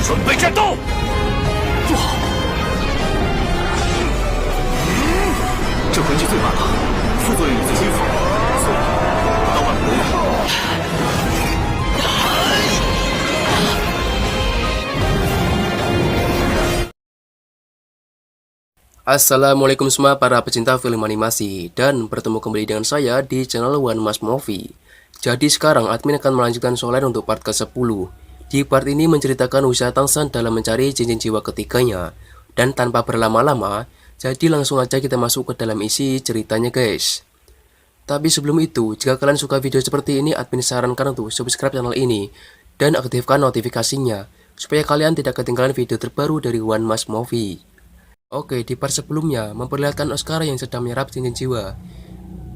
准备战斗！不好，这痕迹最慢了，副作用已经恢复，所以刀法不对。Assalamualaikum semua para pecinta film animasi, dan bertemu kembali dengan saya di channel One Mas Movie. Jadi sekarang admin akan melanjutkan soalan untuk part ke-10. Di part ini menceritakan usaha Tangshan dalam mencari cincin jiwa ketiganya. Dan tanpa berlama-lama, jadi langsung aja kita masuk ke dalam isi ceritanya guys. Tapi sebelum itu, jika kalian suka video seperti ini, admin sarankan untuk subscribe channel ini dan aktifkan notifikasinya supaya kalian tidak ketinggalan video terbaru dari One Mas Movie. Oke, di part sebelumnya memperlihatkan Oscar yang sedang menyerap cincin jiwa.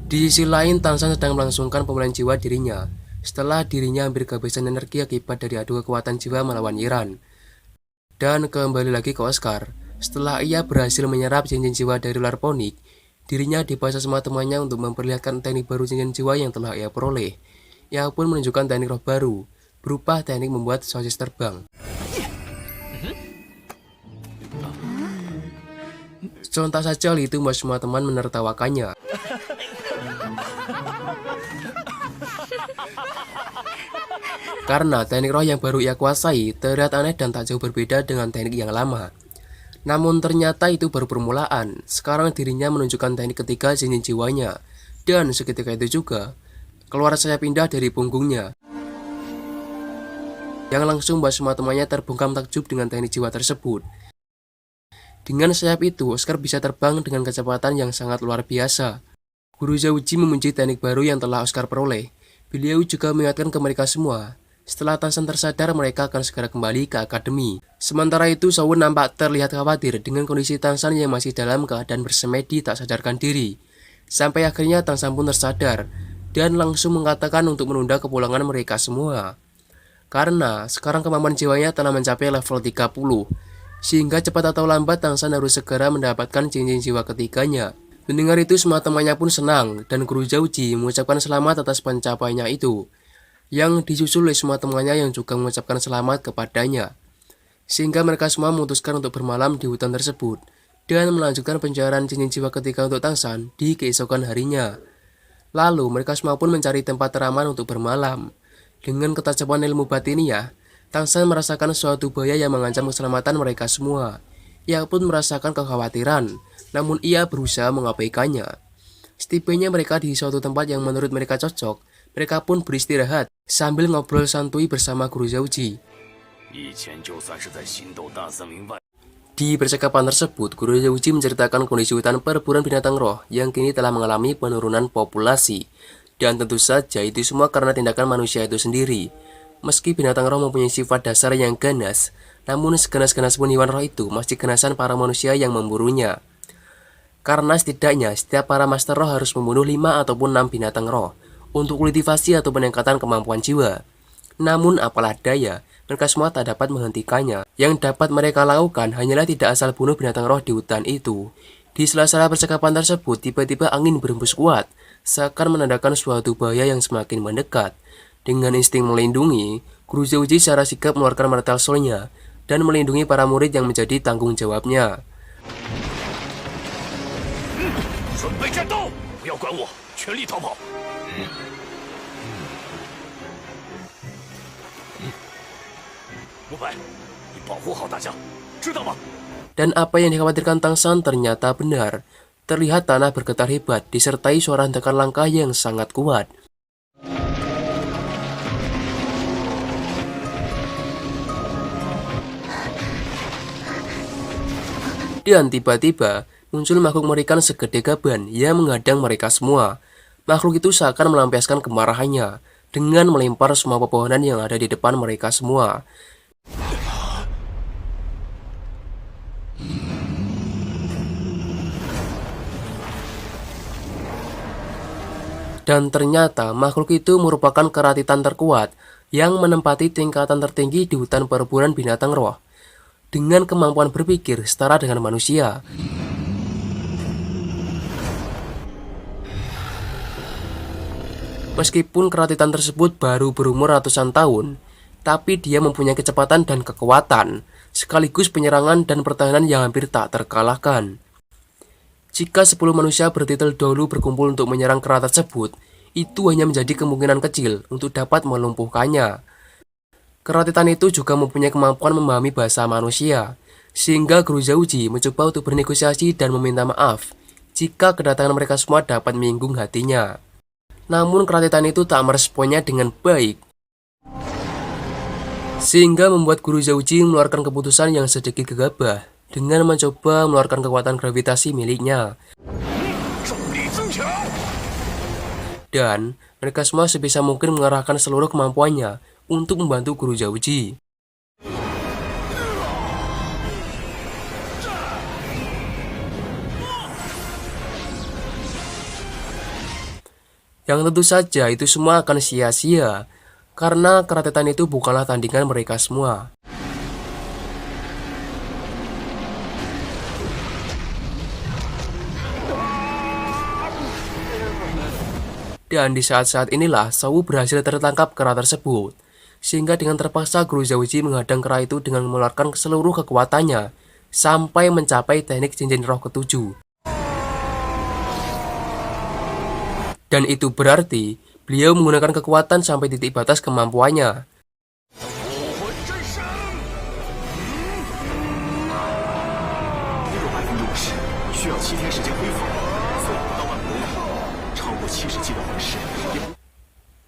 Di sisi lain, Tangshan sedang melangsungkan pemulihan jiwa dirinya setelah dirinya hampir kehabisan energi akibat dari adu kekuatan jiwa melawan Yiran. Dan kembali lagi ke Oscar, setelah ia berhasil menyerap cincin jiwa dari ular ponik, dirinya dipaksa sama temannya untuk memperlihatkan teknik baru cincin jiwa yang telah ia peroleh. Ia pun menunjukkan teknik roh baru, berupa teknik membuat sosis terbang. Contoh saja hal itu membuat semua teman menertawakannya. Karena teknik roh yang baru ia kuasai terlihat aneh dan tak jauh berbeda dengan teknik yang lama. Namun ternyata itu baru permulaan. Sekarang dirinya menunjukkan teknik ketiga cincin jiwanya. Dan seketika itu juga keluar sayap indah dari punggungnya, yang langsung membuat semua temannya terbungkam takjub dengan teknik jiwa tersebut. Dengan sayap itu, Oscar bisa terbang dengan kecepatan yang sangat luar biasa. Guru Zhouji memuji teknik baru yang telah Oscar peroleh. Beliau juga mengingatkan ke mereka semua, setelah Tangshan tersadar mereka akan segera kembali ke akademi. Sementara itu, Shao nampak terlihat khawatir dengan kondisi Tangshan yang masih dalam keadaan bersemedi tak sadarkan diri. Sampai akhirnya Tangshan pun tersadar, dan langsung mengatakan untuk menunda kepulangan mereka semua. Karena sekarang kemampuan jiwanya telah mencapai level 30. Sehingga cepat atau lambat Tangshan harus segera mendapatkan cincin jiwa ketiganya. Mendengar itu semua temannya pun senang, dan Guru Zhouji mengucapkan selamat atas pencapaiannya itu, yang disusul oleh semua temannya yang juga mengucapkan selamat kepadanya. Sehingga mereka semua memutuskan untuk bermalam di hutan tersebut dan melanjutkan pencarian cincin jiwa ketiga untuk Tangshan di keesokan harinya. Lalu mereka semua pun mencari tempat teraman untuk bermalam. Dengan ketajaman ilmu batinnya, Tangshan merasakan suatu bahaya yang mengancam keselamatan mereka semua. Ia pun merasakan kekhawatiran, namun ia berusaha mengabaikannya. Setibanya mereka di suatu tempat yang menurut mereka cocok, mereka pun beristirahat sambil ngobrol santuy bersama Guru Zhouji. Di percakapan tersebut, Guru Zhouji menceritakan kondisi hutan perburuan binatang roh yang kini telah mengalami penurunan populasi. Dan tentu saja itu semua karena tindakan manusia itu sendiri. Meski binatang roh mempunyai sifat dasar yang ganas, namun seganas-ganas pun hewan roh itu masih ganasan para manusia yang memburunya. Karena setidaknya setiap para master roh harus membunuh 5 ataupun 6 binatang roh untuk kultivasi atau peningkatan kemampuan jiwa. Namun apalah daya, mereka semua tak dapat menghentikannya. Yang dapat mereka lakukan hanyalah tidak asal bunuh binatang roh di hutan itu. Di sela-sela percakapan tersebut, tiba-tiba angin berhembus kuat, seakan menandakan suatu bahaya yang semakin mendekat. Dengan insting melindungi, Guru Zhouji secara sigap mengeluarkan Mortal Soul-nya dan melindungi para murid yang menjadi tanggung jawabnya. Dan apa yang dikhawatirkan Tangshan ternyata benar. Terlihat tanah bergetar hebat disertai suara hentakan langkah yang sangat kuat. Dan tiba-tiba muncul makhluk mengerikan segede gaban yang menghadang mereka semua. Makhluk itu seakan melampiaskan kemarahannya dengan melempar semua pepohonan yang ada di depan mereka semua. Dan ternyata makhluk itu merupakan keratitan terkuat yang menempati tingkatan tertinggi di hutan perburuan binatang roh, dengan kemampuan berpikir setara dengan manusia. Meskipun keratitan tersebut baru berumur ratusan tahun, tapi dia mempunyai kecepatan dan kekuatan, sekaligus penyerangan dan pertahanan yang hampir tak terkalahkan. Jika 10 manusia bertitel dahulu berkumpul untuk menyerang kera tersebut, itu hanya menjadi kemungkinan kecil untuk dapat melumpuhkannya. Kera Titan itu juga mempunyai kemampuan memahami bahasa manusia, sehingga Guru Zhouji mencoba untuk bernegosiasi dan meminta maaf jika kedatangan mereka semua dapat menyinggung hatinya. Namun kera Titan itu tak meresponnya dengan baik, sehingga membuat Guru Zhouji mengeluarkan keputusan yang sedikit gegabah dengan mencoba mengeluarkan kekuatan gravitasi miliknya. Dan mereka semua sebisa mungkin mengarahkan seluruh kemampuannya untuk membantu Guru Zhouji. Yang tentu saja itu semua akan sia-sia, karena kera Titan itu bukanlah tandingan mereka semua. Dan di saat-saat inilah Shou berhasil tertangkap kera tersebut, sehingga dengan terpaksa Guru Zhouji menghadang kera itu dengan mengeluarkan seluruh kekuatannya sampai mencapai teknik cincin roh ketujuh. Dan itu berarti beliau menggunakan kekuatan sampai titik batas kemampuannya.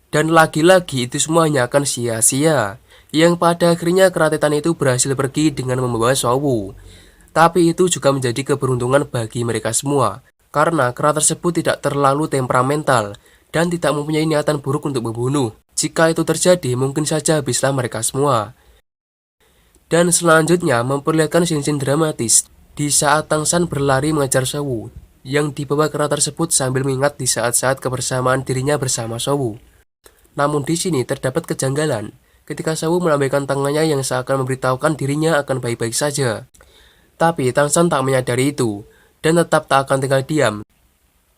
Dan lagi-lagi itu semua hanya akan sia-sia, yang pada akhirnya kera Titan itu berhasil pergi dengan membawa Shou. Tapi itu juga menjadi keberuntungan bagi mereka semua, karena kera tersebut tidak terlalu temperamental dan tidak mempunyai niatan buruk untuk membunuh. Jika itu terjadi, mungkin saja habislah mereka semua. Dan selanjutnya memperlihatkan scene dramatis di saat Tang San berlari mengejar Shou, yang dibawa kera tersebut sambil mengingat di saat-saat kebersamaan dirinya bersama Shou. Namun di sini terdapat kejanggalan ketika Shou melambaikan tangannya yang seakan memberitahukan dirinya akan baik-baik saja. Tapi Tang San tak menyadari itu dan tetap tak akan tinggal diam.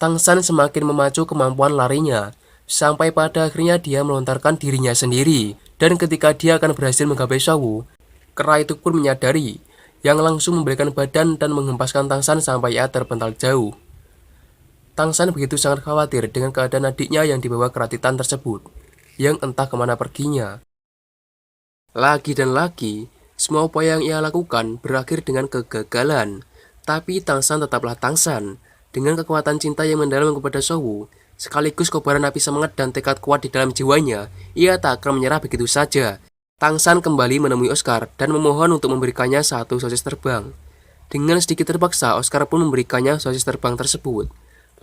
Tang San semakin memacu kemampuan larinya, sampai pada akhirnya dia melontarkan dirinya sendiri. Dan ketika dia akan berhasil menggapai Shou, kera itu pun menyadari, yang langsung membalikan badan dan menghempaskan Tang San sampai ia terpental jauh. Tang San begitu sangat khawatir dengan keadaan adiknya yang dibawa kera Titan tersebut, yang entah kemana perginya. Lagi dan lagi, semua upaya yang ia lakukan berakhir dengan kegagalan. Tapi Tang San tetaplah Tang San, dengan kekuatan cinta yang mendalam kepada Shou, sekaligus kobaran api semangat dan tekad kuat di dalam jiwanya, ia tak akan menyerah begitu saja. Tang San kembali menemui Oscar dan memohon untuk memberikannya satu sosis terbang. Dengan sedikit terpaksa, Oscar pun memberikannya sosis terbang tersebut.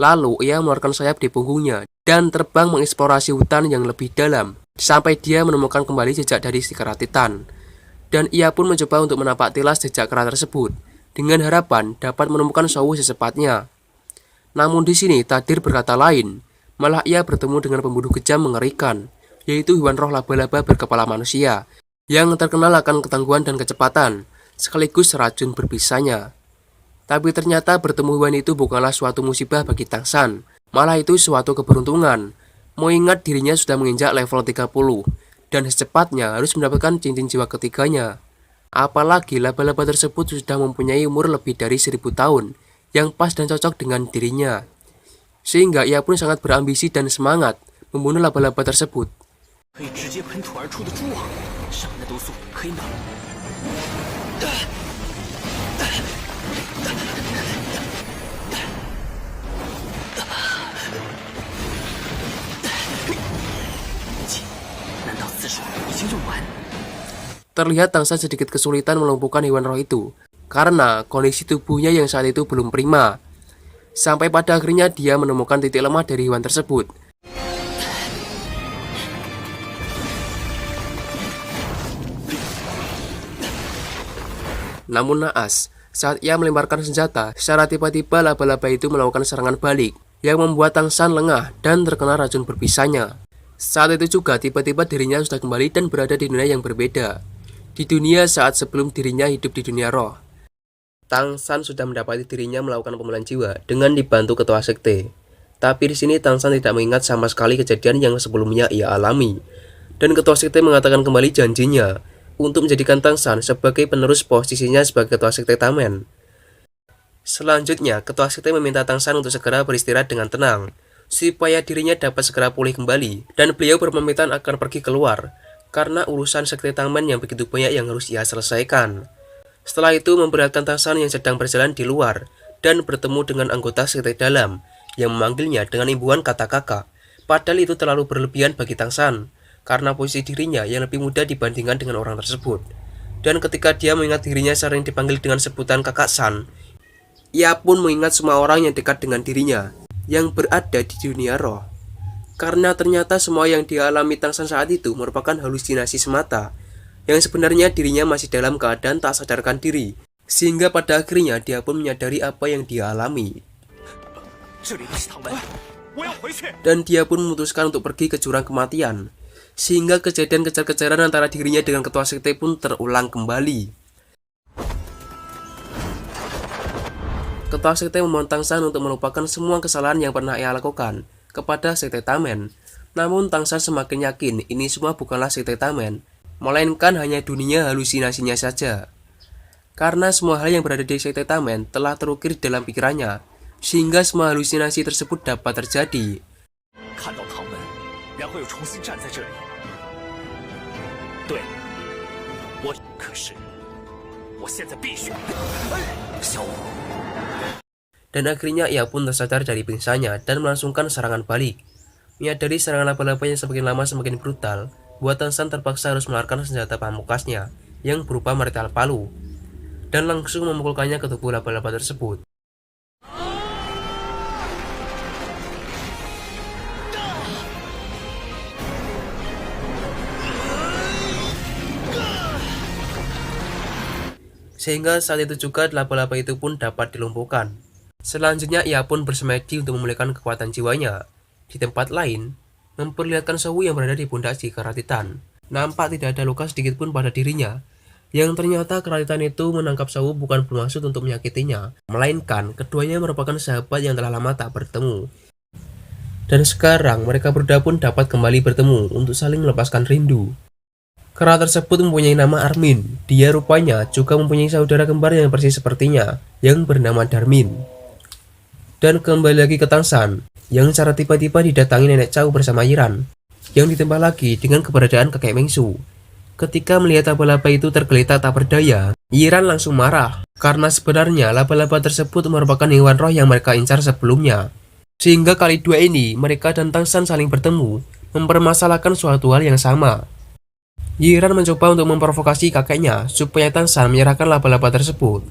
Lalu ia mengeluarkan sayap di punggungnya dan terbang mengeksplorasi hutan yang lebih dalam, sampai dia menemukan kembali jejak dari si kera Titan. Dan ia pun mencoba untuk menapak tilas jejak kera tersebut, dengan harapan dapat menemukan Shou secepatnya. Namun di sini takdir berkata lain, malah ia bertemu dengan pembunuh kejam mengerikan, yaitu hewan roh laba-laba berkepala manusia, yang terkenal akan ketangguhan dan kecepatan, sekaligus racun berbisanya. Tapi ternyata bertemu hewan itu bukanlah suatu musibah bagi Tang San, malah itu suatu keberuntungan. Mengingat dirinya sudah menginjak level 30, dan secepatnya harus mendapatkan cincin jiwa ketiganya. Apalagi laba-laba tersebut sudah mempunyai umur lebih dari 1000 tahun, yang pas dan cocok dengan dirinya. Sehingga ia pun sangat berambisi dan semangat membunuh laba-laba tersebut. Terlihat Tang San sedikit kesulitan melumpuhkan hewan roh itu, karena kondisi tubuhnya yang saat itu belum prima. Sampai pada akhirnya dia menemukan titik lemah dari hewan tersebut. Namun naas, saat ia melemparkan senjata, secara tiba-tiba laba-laba itu melakukan serangan balik, yang membuat Tang San lengah dan terkena racun berbisanya. Saat itu juga tiba-tiba dirinya sudah kembali dan berada di dunia yang berbeda. Di dunia saat sebelum dirinya hidup di dunia roh. Tang San sudah mendapati dirinya melakukan pemulihan jiwa dengan dibantu ketua sekte. Tapi di sini Tang San tidak mengingat sama sekali kejadian yang sebelumnya ia alami. Dan ketua sekte mengatakan kembali janjinya untuk menjadikan Tang San sebagai penerus posisinya sebagai ketua sekte Tamen. Selanjutnya, ketua sekte meminta Tang San untuk segera beristirahat dengan tenang, supaya dirinya dapat segera pulih kembali, dan beliau berpamitan akan pergi keluar, karena urusan sekte Tamen yang begitu banyak yang harus ia selesaikan. Setelah itu, memperlihatkan Tang San yang sedang berjalan di luar, dan bertemu dengan anggota sekte dalam, yang memanggilnya dengan imbuhan kata kakak, padahal itu terlalu berlebihan bagi Tang San, karena posisi dirinya yang lebih muda dibandingkan dengan orang tersebut. Dan ketika dia mengingat dirinya sering dipanggil dengan sebutan kakak San, ia pun mengingat semua orang yang dekat dengan dirinya, yang berada di dunia roh. Karena ternyata semua yang dialami Tang San saat itu merupakan halusinasi semata, yang sebenarnya dirinya masih dalam keadaan tak sadarkan diri, sehingga pada akhirnya dia pun menyadari apa yang dia alami. Dan dia pun memutuskan untuk pergi ke jurang kematian, sehingga kejadian kejar-kejaran antara dirinya dengan ketua sekte pun terulang kembali. Ketua sekte memohon Tang San untuk melupakan semua kesalahan yang pernah ia lakukan kepada sekte Tamen. Namun Tang San semakin yakin ini semua bukanlah sekte Tamen, melainkan hanya dunia halusinasinya saja. Karena semua hal yang berada di sekte Tamen telah terukir dalam pikirannya, sehingga semua halusinasi tersebut dapat terjadi. Dan akhirnya ia pun tersadar dari pingsannya dan melangsungkan serangan balik. Menyadari serangan laba-laba yang semakin lama semakin brutal, buat Tang San terpaksa harus mengeluarkan senjata pamukasnya yang berupa metal palu, dan langsung memukulkannya ke tubuh laba-laba tersebut. Sehingga saat itu juga laba-laba itu pun dapat dilumpuhkan. Selanjutnya ia pun bersemedi untuk memulihkan kekuatan jiwanya. Di tempat lain, memperlihatkan Shou yang berada di pundak si Keratitan. Nampak tidak ada luka sedikit pun pada dirinya, yang ternyata Keratitan itu menangkap Shou bukan bermaksud untuk menyakitinya, melainkan keduanya merupakan sahabat yang telah lama tak bertemu. Dan sekarang mereka berdua pun dapat kembali bertemu untuk saling melepaskan rindu. Kera tersebut mempunyai nama Armin. Dia rupanya juga mempunyai saudara kembar yang persis sepertinya, yang bernama Darmin. Dan kembali lagi ke Tang San, yang secara tiba-tiba didatangi nenek Chow bersama Yiran, yang ditambah lagi dengan keberadaan kakek Mengsu. Ketika melihat laba-laba itu tergeletak tak berdaya, Yiran langsung marah, karena sebenarnya laba-laba tersebut merupakan hewan roh yang mereka incar sebelumnya. Sehingga kali dua ini, mereka dan Tang San saling bertemu, mempermasalahkan suatu hal yang sama. Yiran mencoba untuk memprovokasi kakeknya supaya Tang San menyerahkan laba-laba tersebut.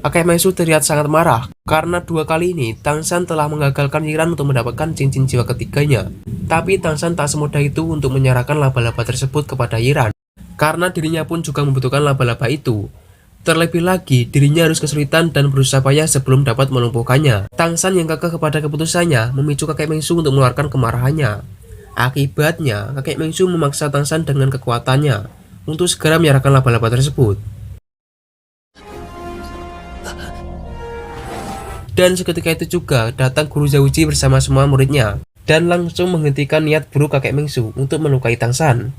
Kakek Mengsu terlihat sangat marah karena dua kali ini Tang San telah menggagalkan Yiran untuk mendapatkan cincin jiwa ketiganya. Tapi Tang San tak semudah itu untuk menyerahkan laba-laba tersebut kepada Yiran, karena dirinya pun juga membutuhkan laba-laba itu. Terlebih lagi, dirinya harus kesulitan dan berusaha payah sebelum dapat melumpuhkannya. Tang San yang kekeh kepada keputusannya memicu kakek Mengsu untuk mengeluarkan kemarahannya. Akibatnya, kakek Mengsu memaksa Tang San dengan kekuatannya untuk segera menyerahkan laba-laba tersebut. Dan seketika itu juga datang Guru Zhouji bersama semua muridnya dan langsung menghentikan niat buruk kakek Mengsu untuk melukai Tang San.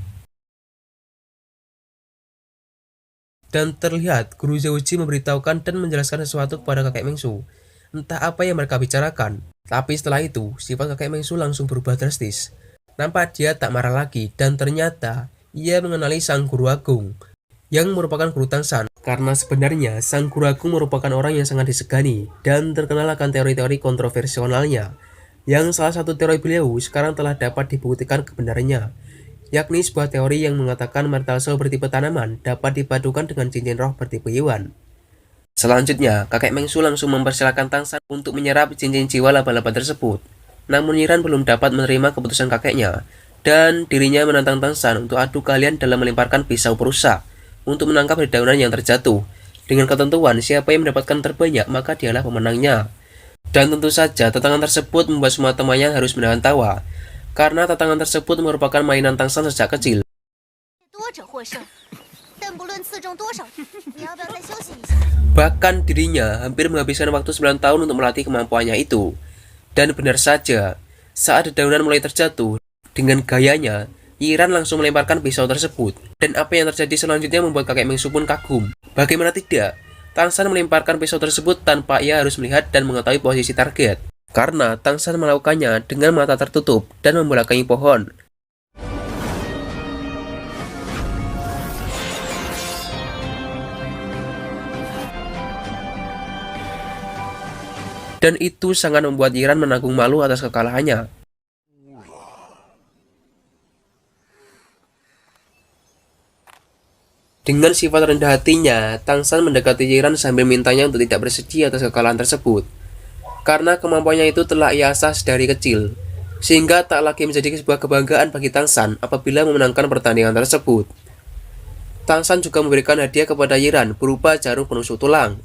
Dan terlihat Guru Zhouji memberitahukan dan menjelaskan sesuatu kepada kakek Mengsu. Entah apa yang mereka bicarakan, tapi setelah itu sifat kakek Mengsu langsung berubah drastis. Nampak dia tak marah lagi dan ternyata ia mengenali Sang Guru Agung yang merupakan Guru Tang San, karena sebenarnya Sang Guru Agung merupakan orang yang sangat disegani dan terkenal akan teori-teori kontroversialnya, yang salah satu teori beliau sekarang telah dapat dibuktikan kebenarannya, yakni sebuah teori yang mengatakan metal Shou bertipe tanaman dapat dipadukan dengan cincin roh bertipe hewan. Selanjutnya, kakek Mengsu langsung mempersilahkan Tang San untuk menyerap cincin jiwa laba-laba tersebut. Namun Yiran belum dapat menerima keputusan kakeknya, dan dirinya menantang Tang San untuk adu keahlian dalam melemparkan pisau perusak untuk menangkap dedaunan yang terjatuh. Dengan ketentuan siapa yang mendapatkan terbanyak maka dialah pemenangnya. Dan tentu saja tantangan tersebut membuat semua temannya harus menahan tawa, karena tantangan tersebut merupakan mainan Tang San sejak kecil. Bahkan dirinya hampir menghabiskan waktu 9 tahun untuk melatih kemampuannya itu. Dan benar saja, saat dedaunan mulai terjatuh, dengan gayanya, Yiran langsung melemparkan pisau tersebut. Dan apa yang terjadi selanjutnya membuat kakek Mengsu pun kagum. Bagaimana tidak, Tang San melemparkan pisau tersebut tanpa ia harus melihat dan mengetahui posisi target. Karena Tang San melakukannya dengan mata tertutup dan membelakangi pohon. Dan itu sangat membuat Yiran menanggung malu atas kekalahannya. Dengan sifat rendah hatinya, Tang San mendekati Yiran sambil mintanya untuk tidak bersedih atas kekalahan tersebut. Karena kemampuannya itu telah ia asah dari kecil, sehingga tak lagi menjadi sebuah kebanggaan bagi Tang San apabila memenangkan pertandingan tersebut. Tang San juga memberikan hadiah kepada Yiran berupa jarum penusuk tulang.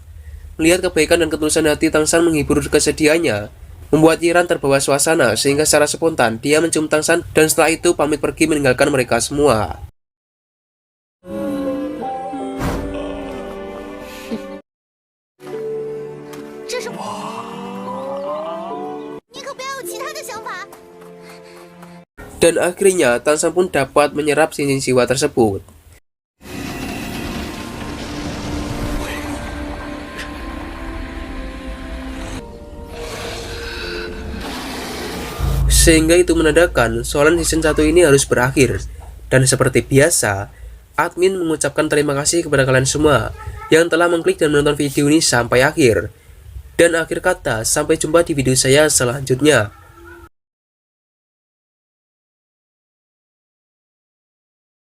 Melihat kebaikan dan ketulusan hati Tang San menghibur kesedihannya, membuat Yiran terbawa suasana sehingga secara spontan dia mencium Tang San dan setelah itu pamit pergi meninggalkan mereka semua. Dan akhirnya Tang San pun dapat menyerap cincin jiwa tersebut. Sehingga itu menandakan soalan season 1 ini harus berakhir. Dan seperti biasa, admin mengucapkan terima kasih kepada kalian semua yang telah mengklik dan menonton video ini sampai akhir. Dan akhir kata, sampai jumpa di video saya selanjutnya.